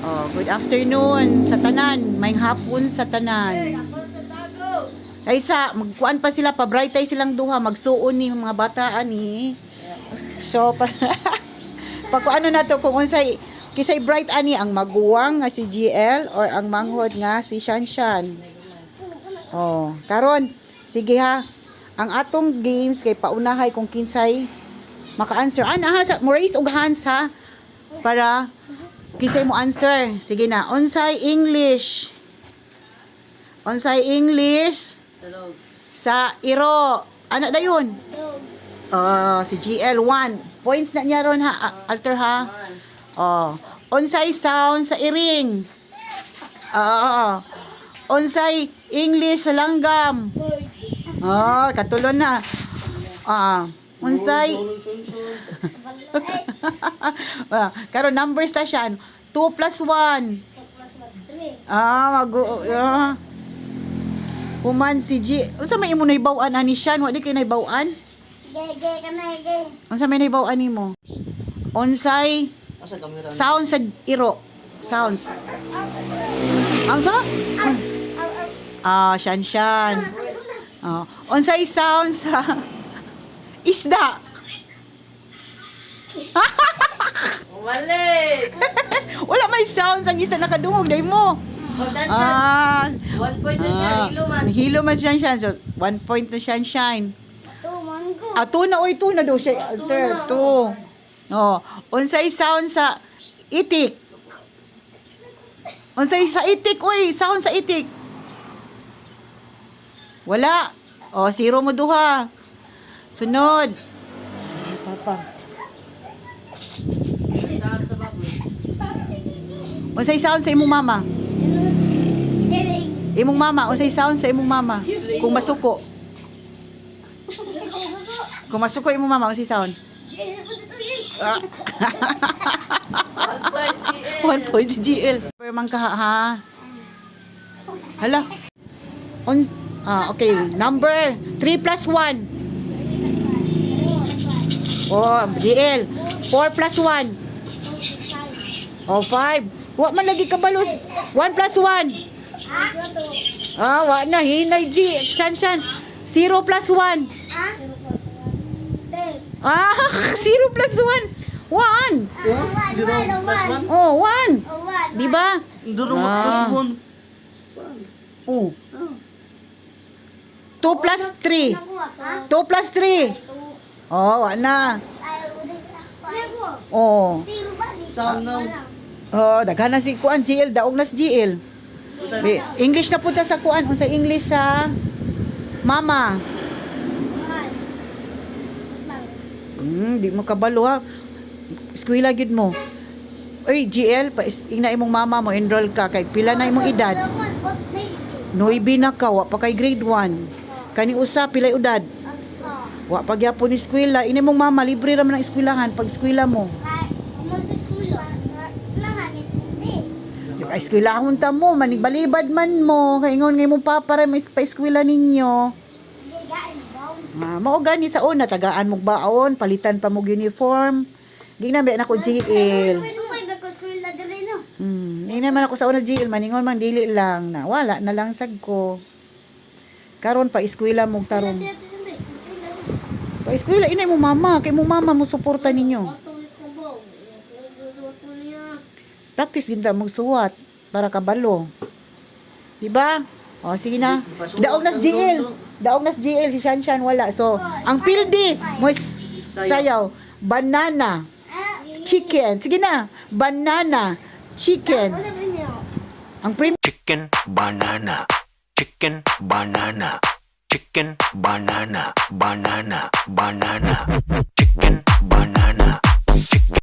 Oh, good afternoon sa tanan. May hapon sa tanan. Ay sa, magkuan pa sila, pabrightay silang duha, magsuon ni mga bata ani. So, pagkuano na to, kung unsay, kisay bright ani, ang maguwang nga si GL or ang manghod nga si Shanshan. Oh, karon, sige ha, ang atong games kay paunahay kung kinsay maka-answer. Ha, mo raise og hands ha, para kisay mo answer. Sige na, unsay English. Unsay English sa iro. Ano na yun? Si GL 1. Points na niya ron ha, alter ha. Unsay sound sa iring. Unsay English sa langgam. Katulon na. Unsay karon numbers ta siya. 2 plus 1. Human si G. Unsa may imo naibaw-an ani siya? Wa di kay naibaw-an? Unsa may naibaw-an nimo? Unsay sound sa iro. Sounds. Unsa? Shanshan. Unsay sound sa isda. Wala may sound ang isda nakadungog dai mo. 1 point na siya, hilo man. Hilo man siya. So, 1 point na siya shine. 2 na, oy, 2 na daw siya. Alter, 2. Unsay sound sa itik. Unsay sa itik, oy, sound sa itik. Wala. 0 mo duha. Sunod. Papa. Unsay sound sa imong mama? Imong mama, unsay sound sa imong mama? Kung masuko. Kung masuko imong mama, unsay sound? 1 point GL. Man ka ha. Hala. Okay, number 3 plus 1. GL. 4 plus 1. 5. Wa man lagi kabalos. 1 plus 1. Wa na hinay G. San. 0 plus 1. 0 plus 1. 1. 1. Di ba? 2 plus 3. 2 plus 3. Wa na. Sound now. Daghan na si kuan GL, daog na si GL. English na punta sa kuan, unsa English sa mama. Di mo kabalo ha. Eskwela gid mo. Oy GL, ina imong mama mo enroll ka kay pila na imong edad? 9 na ka, wa pa kay grade 1. Kani usa pilay edad? Wa pa gyapon ni eskwela. Ina imong mama libre ra man ang eskwelahan pag eskwela mo. Ay, eskwelahon ta mo, manibalibad man mo, kaingon ngay mong papa rin, may pa-eskwela ninyo. Mao gani sa una, tagaan mong baon, palitan pa mong uniform. Ginabi na ko GL. Hindi naman ako sa una GL, maningon man, dili lang, na wala na lang sag ko. Karon pa eskwela mong tarong. Pa eskwela, inay mo mama, kay mo mama mo suporta ninyo. Practice ginta magsuwat para kabalo. Diba? Sige na. Daog nas GL. Daog nas GL si Shanshan wala. So, ang pildi mo sayaw, banana, chicken. Sige na. Banana, chicken. Ang chicken, banana. Chicken, banana. Chicken, banana. Banana, banana. Chicken, banana.